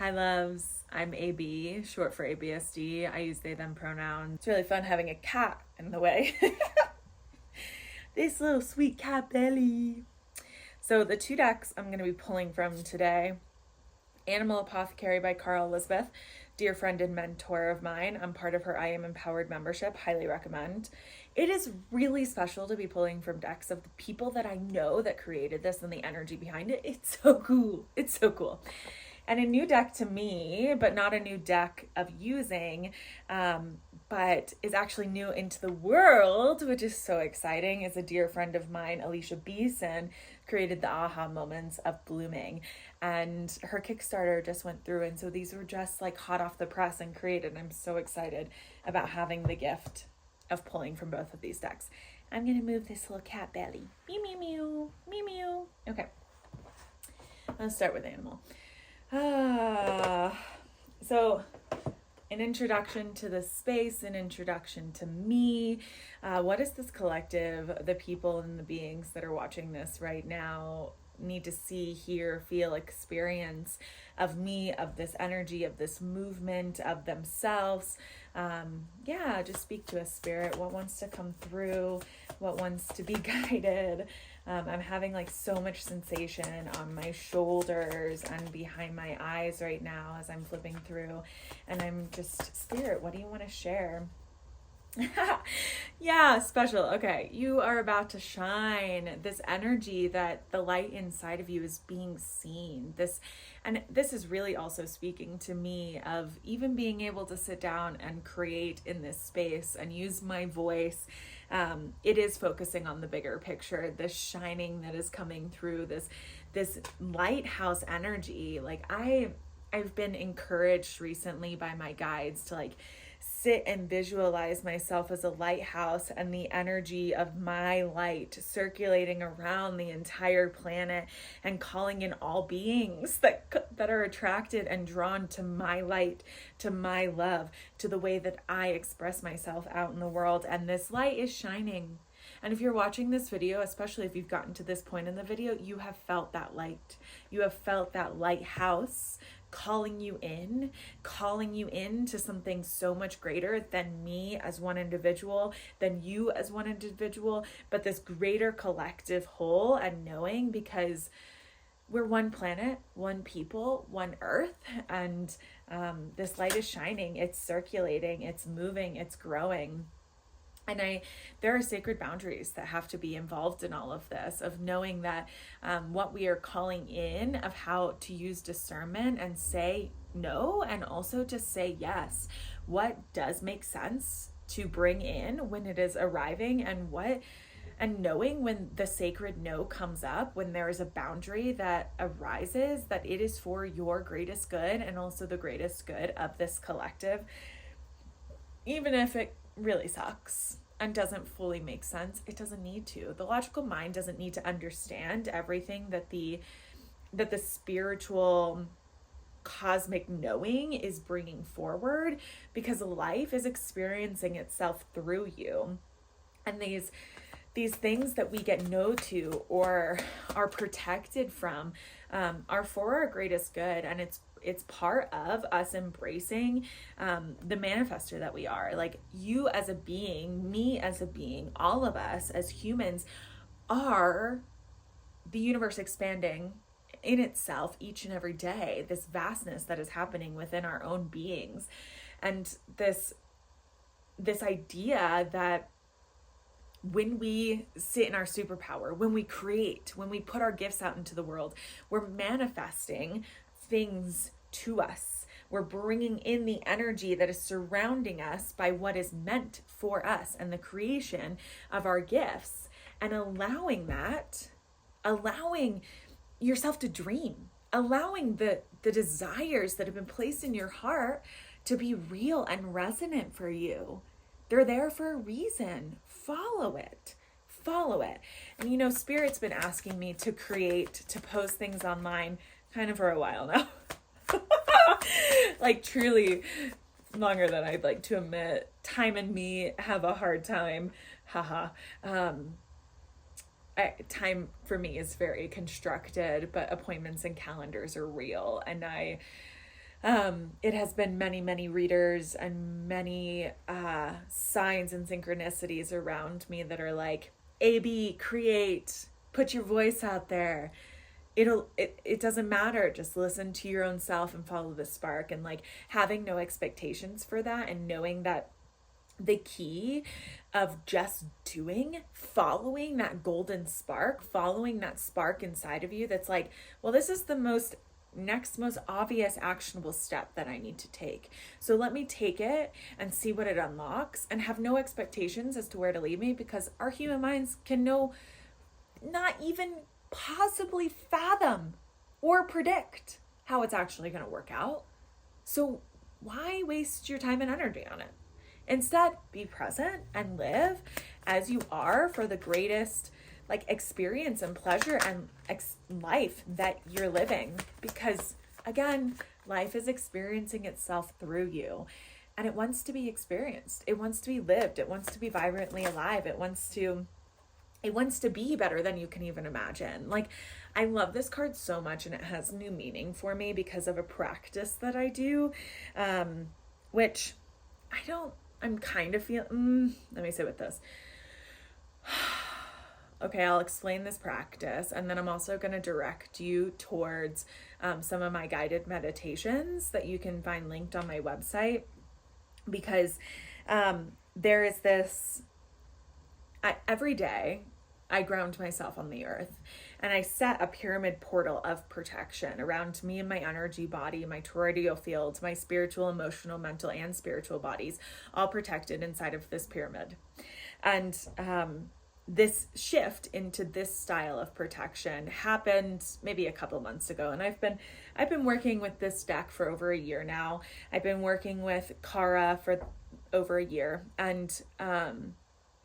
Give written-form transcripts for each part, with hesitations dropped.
Hi loves, I'm AB, short for ABSD. I use they, them pronouns. It's really fun having a cat in the way. This little sweet cat belly. So the two decks I'm going to be pulling from today, Animal Apothecary by Carl Elizabeth, dear friend and mentor of mine. I'm part of her I Am Empowered membership, highly recommend. It is really special to be pulling from decks of the people that I know that created this and the energy behind it. It's so cool. It's so cool. And a new deck to me, but not a new deck of using, but is actually new into the world, which is so exciting, is a dear friend of mine, Alicia Beeson, created the aha moments of blooming. And her Kickstarter just went through. And so these were just like hot off the press and created. I'm so excited about having the gift of pulling from both of these decks. I'm going to move this little cat belly. Meow, meow, meow, meow, meow. Okay. Let's start with Animal. So an introduction to the space, an introduction to me. What is this collective, the people and the beings that are watching this right now need to see, hear, feel, experience of me, of this energy, of this movement, of themselves? Just speak to a spirit. What wants to come through? What wants to be guided? I'm having like so much sensation on my shoulders and behind my eyes right now as I'm flipping through, and I'm just, spirit, what do you want to share? Yeah, special. Okay, you are about to shine. This energy that the light inside of you is being seen. This is really also speaking to me of even being able to sit down and create in this space and use my voice. It is focusing on the bigger picture, this shining that is coming through, this lighthouse energy. Like I've been encouraged recently by my guides to like sit and visualize myself as a lighthouse and the energy of my light circulating around the entire planet and calling in all beings that are attracted and drawn to my light, to my love, to the way that I express myself out in the world. And this light is shining. And if you're watching this video, especially if you've gotten to this point in the video, you have felt that light. You have felt that lighthouse calling you in to something so much greater than me as one individual, than you as one individual, but this greater collective whole, and knowing, because we're one planet, one people, one earth, and this light is shining, it's circulating, it's moving, it's growing. And there are sacred boundaries that have to be involved in all of this, of knowing that what we are calling in, of how to use discernment and say no, and also to say yes. What does make sense to bring in when it is arriving, and knowing when the sacred no comes up, when there is a boundary that arises, that it is for your greatest good and also the greatest good of this collective, even if it really sucks and doesn't fully make sense. It doesn't need to. The logical mind doesn't need to understand everything that the spiritual cosmic knowing is bringing forward, because life is experiencing itself through you. And these things that we get no to or are protected from are for our greatest good, and it's part of us embracing the manifester that we are. Like, you as a being, me as a being, all of us as humans are the universe expanding in itself each and every day, this vastness that is happening within our own beings. And this idea that when we sit in our superpower, when we create, when we put our gifts out into the world, we're manifesting things to us. We're bringing in the energy that is surrounding us by what is meant for us and the creation of our gifts, and allowing yourself to dream, allowing the desires that have been placed in your heart to be real and resonant for you. They're there for a reason. Follow it. And Spirit's been asking me to post things online kind of for a while now. Like, truly longer than I'd like to admit. Time and me have a hard time. Time for me is very constructed, but appointments and calendars are real. And It has been many, many readers and many signs and synchronicities around me that are like, AB, create, put your voice out there. It doesn't matter. Just listen to your own self and follow the spark, and like having no expectations for that, and knowing that the key of just doing, following that golden spark, following that spark inside of you that's like, well, this is the most obvious actionable step that I need to take. So let me take it and see what it unlocks, and have no expectations as to where to lead me, because our human minds can not even possibly fathom or predict how it's actually going to work out. So why waste your time and energy on it? Instead, be present and live as you are for the greatest like experience and pleasure and life that you're living. Because again, life is experiencing itself through you, and it wants to be experienced. It wants to be lived. It wants to be vibrantly alive. It wants to be better than you can even imagine. Like, I love this card so much, and it has new meaning for me because of a practice that I do, which I'm kind of feeling, let me sit with this. Okay, I'll explain this practice, and then I'm also going to direct you towards some of my guided meditations that you can find linked on my website, because there is this, every day I ground myself on the earth, and I set a pyramid portal of protection around me and my energy body, my toroidal field, my spiritual, emotional, mental, and spiritual bodies, all protected inside of this pyramid. And this shift into this style of protection happened maybe a couple months ago, and I've been working with this deck for over a year now. I've been working with Kara for over a year, and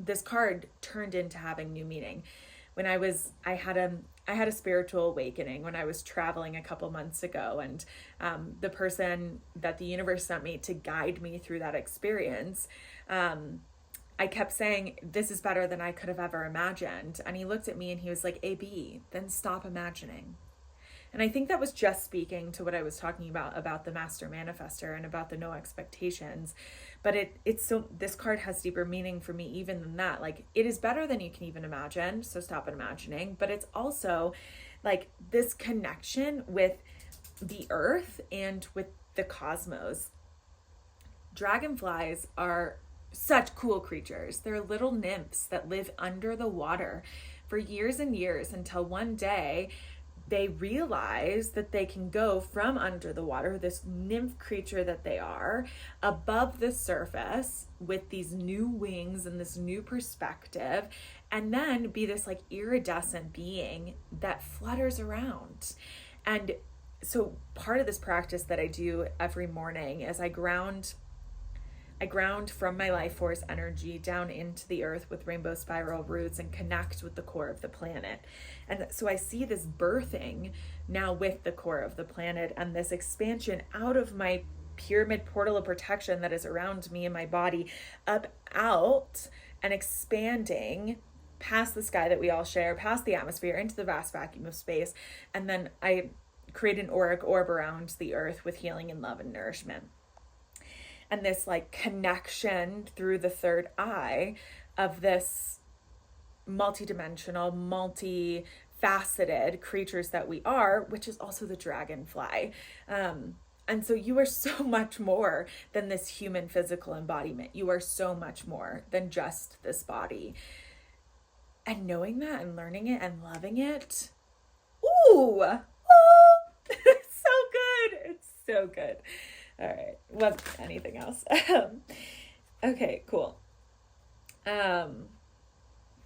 this card turned into having new meaning. When I had a spiritual awakening when I was traveling a couple months ago, and the person that the universe sent me to guide me through that experience, I kept saying, this is better than I could have ever imagined. And he looked at me and he was like, AB, then stop imagining. And I think that was just speaking to what I was talking about the master manifester and about the no expectations. But it's so, this card has deeper meaning for me even than that. Like, it is better than you can even imagine, so stop imagining. But it's also like this connection with the earth and with the cosmos. Dragonflies are such cool creatures. They're little nymphs that live under the water for years and years, until one day they realize that they can go from under the water, this nymph creature that they are, above the surface with these new wings and this new perspective, and then be this like iridescent being that flutters around. And so part of this practice that I do every morning is I ground from my life force energy down into the earth with rainbow spiral roots and connect with the core of the planet. And so I see this birthing now with the core of the planet, and this expansion out of my pyramid portal of protection that is around me and my body, up out and expanding past the sky that we all share, past the atmosphere, into the vast vacuum of space. And then I create an auric orb around the earth with healing and love and nourishment. And this like connection through the third eye of this multidimensional, multifaceted creatures that we are, which is also the dragonfly. And so you are so much more than this human physical embodiment. You are so much more than just this body. And knowing that and learning it and loving it, ooh, it's so good. It's so good. All right. Wasn't anything else. Okay, cool.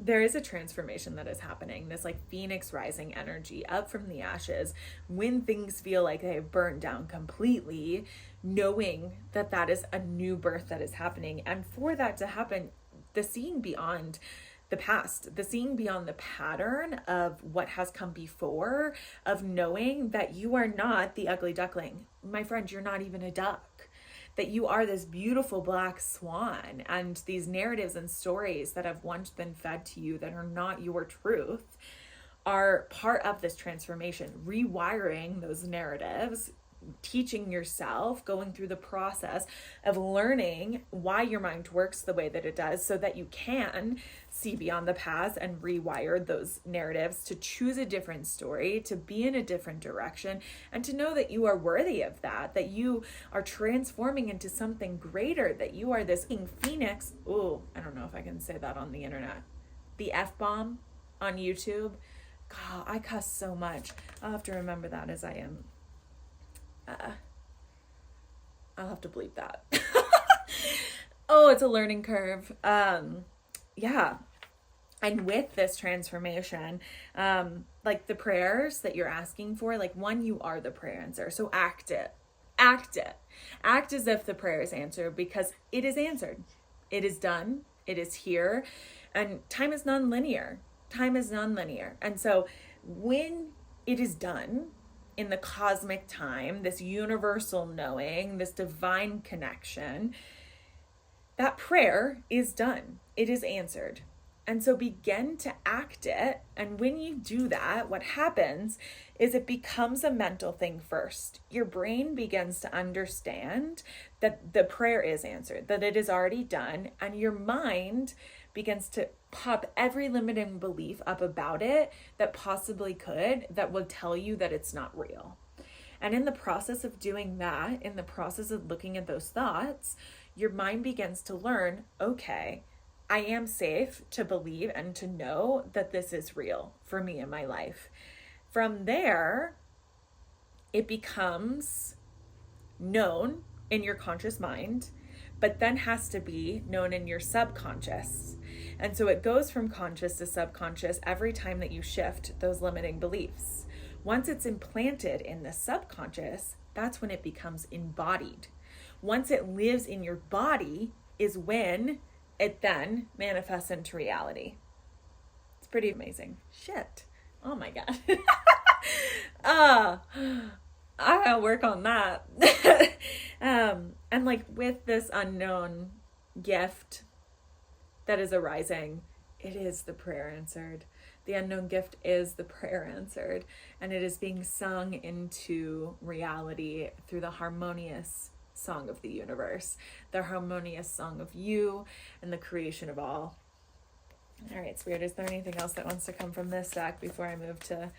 There is a transformation that is happening, this like phoenix rising energy up from the ashes when things feel like they have burned down completely, knowing that that is a new birth that is happening. And for that to happen, the seeing beyond the past, the seeing beyond the pattern of what has come before, of knowing that you are not the ugly duckling. My friend, you're not even a duck. That you are this beautiful black swan, and these narratives and stories that have once been fed to you that are not your truth are part of this transformation. Rewiring those narratives, teaching yourself, going through the process of learning why your mind works the way that it does so that you can see beyond the past and rewire those narratives to choose a different story, to be in a different direction, and to know that you are worthy of that, that you are transforming into something greater, that you are this phoenix. Oh, I don't know if I can say that on the internet. The F-bomb on YouTube. God, I cuss so much. I'll have to remember that as I am. I'll have to bleep that. Oh, it's a learning curve. Yeah. And with this transformation, like the prayers that you're asking for, like one, you are the prayer answer. So act it. Act it. Act as if the prayer is answered, because it is answered. It is done. It is here. And time is non-linear. Time is non-linear. And so when it is done in the cosmic time, this universal knowing, this divine connection, that prayer is done. It is answered. And so begin to act it. And when you do that, what happens is it becomes a mental thing first. Your brain begins to understand that the prayer is answered, that it is already done. And your mind begins to pop every limiting belief up about it that possibly could, that will tell you that it's not real. And in the process of doing that, in the process of looking at those thoughts, your mind begins to learn, okay, I am safe to believe and to know that this is real for me in my life. From there, it becomes known in your conscious mind, but then has to be known in your subconscious. And so it goes from conscious to subconscious every time that you shift those limiting beliefs. Once it's implanted in the subconscious, that's when it becomes embodied. Once it lives in your body is when it then manifests into reality. It's pretty amazing. Shit. Oh my God. I gotta work on that. And like with this unknown gift that is arising, it is the prayer answered. The unknown gift is the prayer answered. And it is being sung into reality through the harmonious song of the universe, the harmonious song of you and the creation of all. All right, Spirit, is there anything else that wants to come from this deck before I move to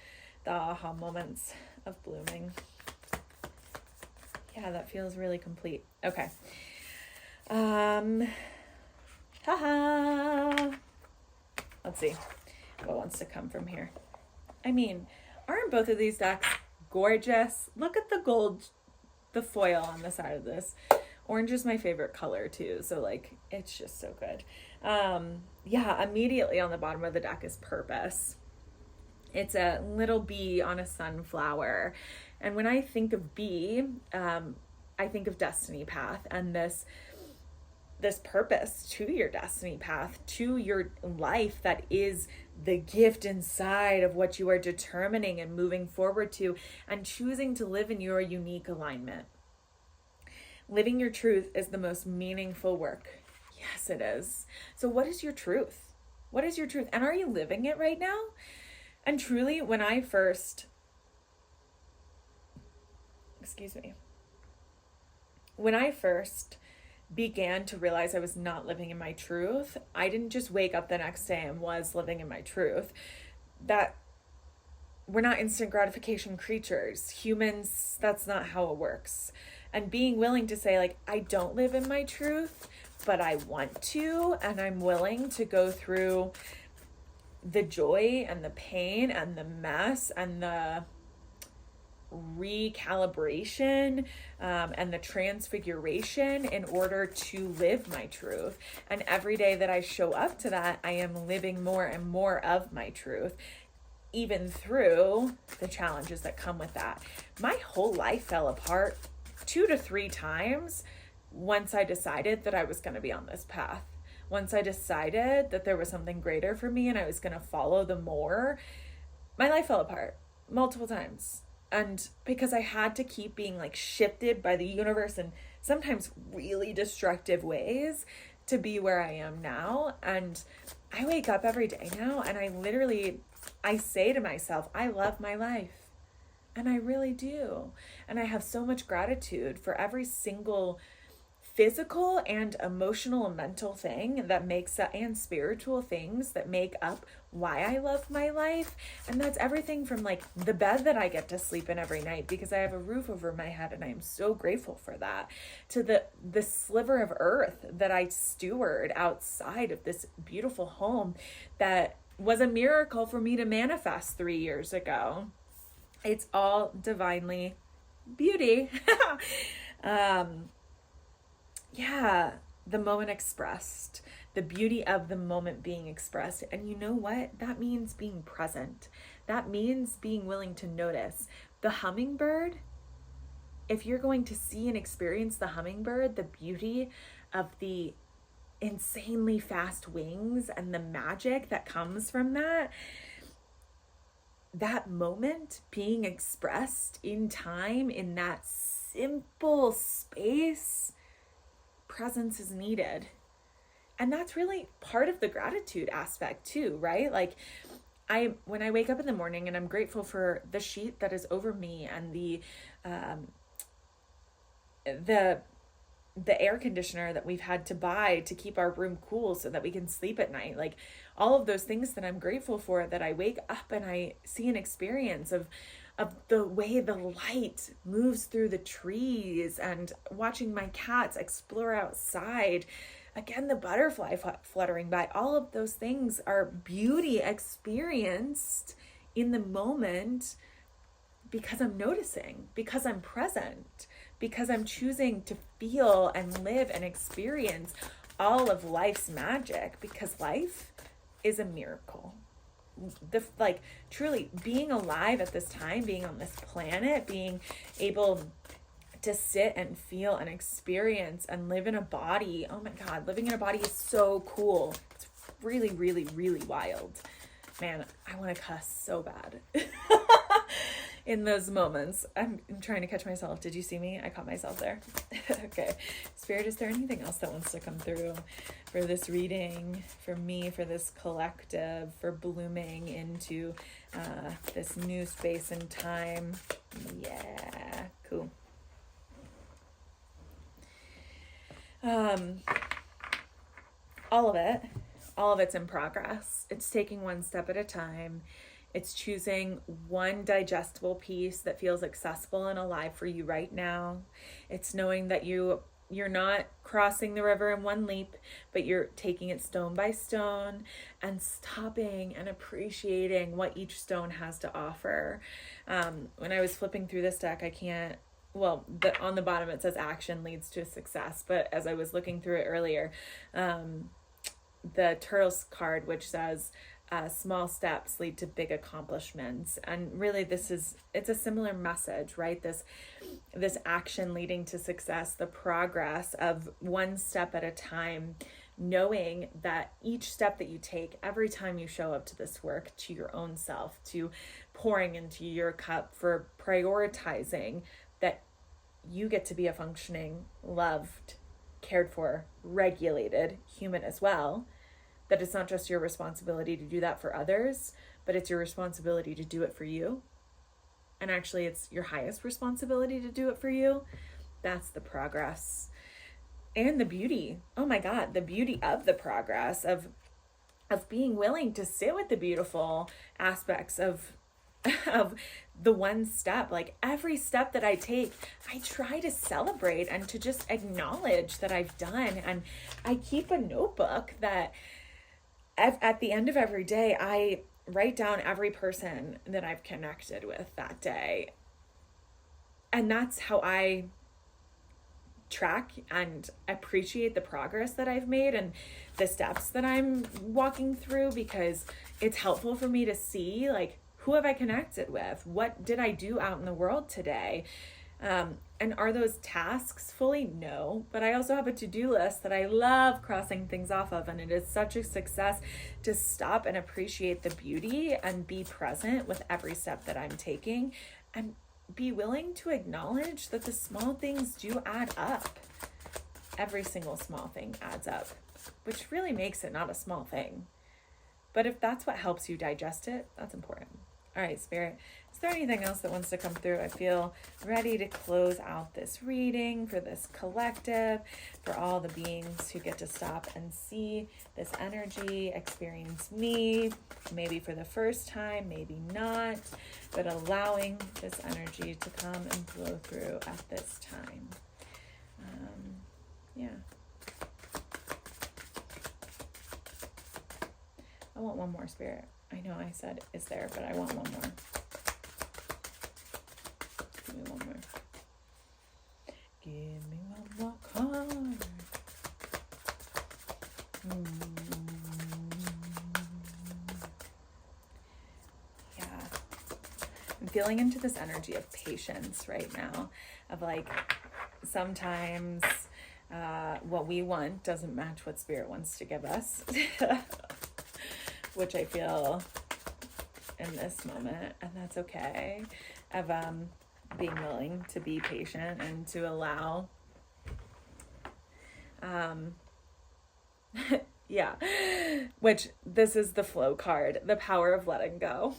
the aha moments of blooming? Yeah, that feels really complete. Okay. Let's see what wants to come from here. I mean, aren't both of these decks gorgeous? Look at the gold, the foil on the side of this. Orange is my favorite color too, so like it's just so good. Yeah, immediately on the bottom of the deck is purpose. It's a little bee on a sunflower. And when I think of bee, I think of destiny path and this purpose to your destiny path, to your life that is the gift inside of what you are determining and moving forward to and choosing to live in your unique alignment. Living your truth is the most meaningful work. Yes, it is. So what is your truth? What is your truth? And are you living it right now? And truly, when I first began to realize I was not living in my truth, I didn't just wake up the next day and was living in my truth. That we're not instant gratification creatures. Humans, that's not how it works. And being willing to say, like, I don't live in my truth, but I want to, and I'm willing to go through the joy and the pain and the mess and the recalibration and the transfiguration in order to live my truth. And every day that I show up to that, I am living more and more of my truth, even through the challenges that come with that. My whole life fell apart 2 to 3 times once I decided that I was going to be on this path. Once I decided that there was something greater for me and I was going to follow the more, my life fell apart multiple times. And because I had to keep being like shifted by the universe in sometimes really destructive ways to be where I am now. And I wake up every day now and I say to myself, I love my life. And I really do. And I have so much gratitude for every single physical and emotional and mental thing that makes up, and spiritual things that make up why I love my life. And that's everything from like the bed that I get to sleep in every night because I have a roof over my head and I'm so grateful for that, to the sliver of earth that I steward outside of this beautiful home that was a miracle for me to manifest 3 years ago. It's all divinely beauty. Yeah, the moment expressed, the beauty of the moment being expressed. And you know what? That means being present. That means being willing to notice. The hummingbird, if you're going to see and experience the hummingbird, the beauty of the insanely fast wings and the magic that comes from that moment being expressed in time, in that simple space, presence is needed. And that's really part of the gratitude aspect too, right? Like when I wake up in the morning and I'm grateful for the sheet that is over me and the air conditioner that we've had to buy to keep our room cool so that we can sleep at night. Like all of those things that I'm grateful for, that I wake up and I see an experience of the way the light moves through the trees, and watching my cats explore outside. Again, the butterfly fluttering by. All of those things are beauty experienced in the moment because I'm noticing, because I'm present, because I'm choosing to feel and live and experience all of life's magic, because life is a miracle. Truly being alive at this time, being on this planet, being able to sit and feel and experience and live in a body. Oh my God, living in a body is so cool. It's really, really, really wild. Man, I want to cuss so bad in those moments. I'm trying to catch myself. Did you see me? I caught myself there. Okay. Spirit, is there anything else that wants to come through for this reading, for me, for this collective, for blooming into this new space and time? Yeah, cool. All of it's in progress. It's taking one step at a time. It's choosing one digestible piece that feels accessible and alive for you right now. It's knowing that you're not crossing the river in one leap, but you're taking it stone by stone and stopping and appreciating what each stone has to offer. When I was flipping through this deck, on the bottom it says action leads to success, but as I was looking through it earlier, the Turtles card, which says small steps lead to big accomplishments. And really it's a similar message, right? This action leading to success, the progress of one step at a time, knowing that each step that you take, every time you show up to this work, to your own self, to pouring into your cup, for prioritizing that you get to be a functioning, loved, cared for, regulated human as well. That it's not just your responsibility to do that for others, but it's your responsibility to do it for you. And actually, it's your highest responsibility to do it for you. That's the progress. And the beauty. Oh my God, the beauty of the progress, of being willing to sit with the beautiful aspects of the one step. Like every step that I take, I try to celebrate and to just acknowledge that I've done. And I keep a notebook that at the end of every day, I write down every person that I've connected with that day. And that's how I track and appreciate the progress that I've made and the steps that I'm walking through, because it's helpful for me to see, like, who have I connected with? What did I do out in the world today? And are those tasks fully? No, but I also have a to-do list that I love crossing things off of. And it is such a success to stop and appreciate the beauty and be present with every step that I'm taking, and be willing to acknowledge that the small things do add up. Every single small thing adds up, which really makes it not a small thing. But if that's what helps you digest it, that's important. All right, Spirit, is there anything else that wants to come through? I feel ready to close out this reading for this collective, for all the beings who get to stop and see this energy, experience me, maybe for the first time, maybe not, but allowing this energy to come and flow through at this time. Yeah. I want one more, Spirit. I know I said is there, but I want one more. Give me one more. Give me one more card. Yeah. I'm feeling into this energy of patience right now, of like sometimes what we want doesn't match what Spirit wants to give us. Which I feel in this moment, and that's okay, of being willing to be patient and to allow yeah, which this is the flow card, the power of letting go.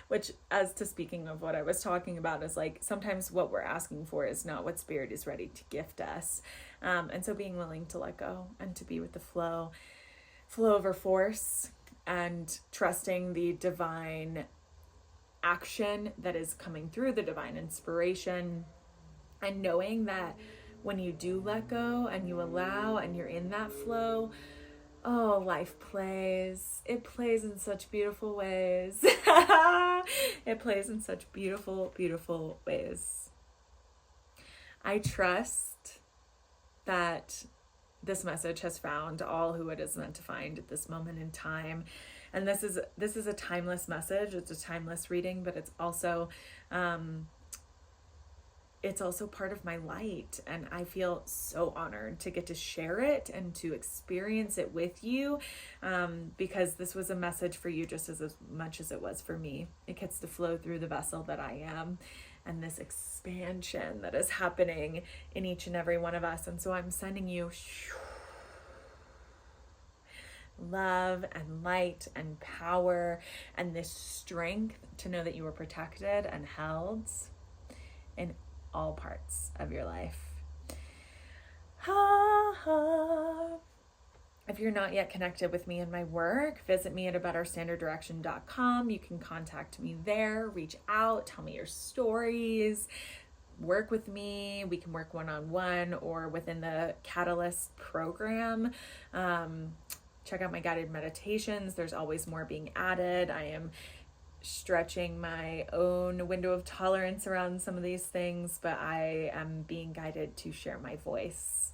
Which, as to speaking of what I was talking about, is like sometimes what we're asking for is not what Spirit is ready to gift us, and so being willing to let go and to be with the flow over force, and trusting the divine action that is coming through, the divine inspiration, and knowing that when you do let go and you allow and you're in that flow, oh, life plays. It plays in such beautiful ways. It plays in such beautiful, beautiful ways. I trust that this message has found all who it is meant to find at this moment in time. And this is a timeless message. It's a timeless reading, but it's also part of my light. And I feel so honored to get to share it and to experience it with you, because this was a message for you just as much as it was for me. It gets to flow through the vessel that I am, and this expansion that is happening in each and every one of us. And so I'm sending you love and light and power and this strength to know that you are protected and held in all parts of your life. If you're not yet connected with me and my work, visit me at abetterstandarddirection.com. You can contact me there, reach out, tell me your stories, work with me. We can work one-on-one or within the Catalyst program. Check out my guided meditations. There's always more being added. I am stretching my own window of tolerance around some of these things, but I am being guided to share my voice.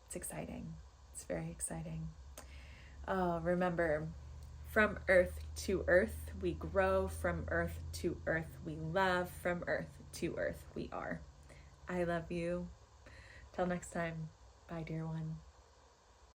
It's exciting. It's very exciting. Oh, remember, from earth to earth, we grow. From earth to earth, we love. From earth to earth, we are. I love you. Till next time. Bye, dear one.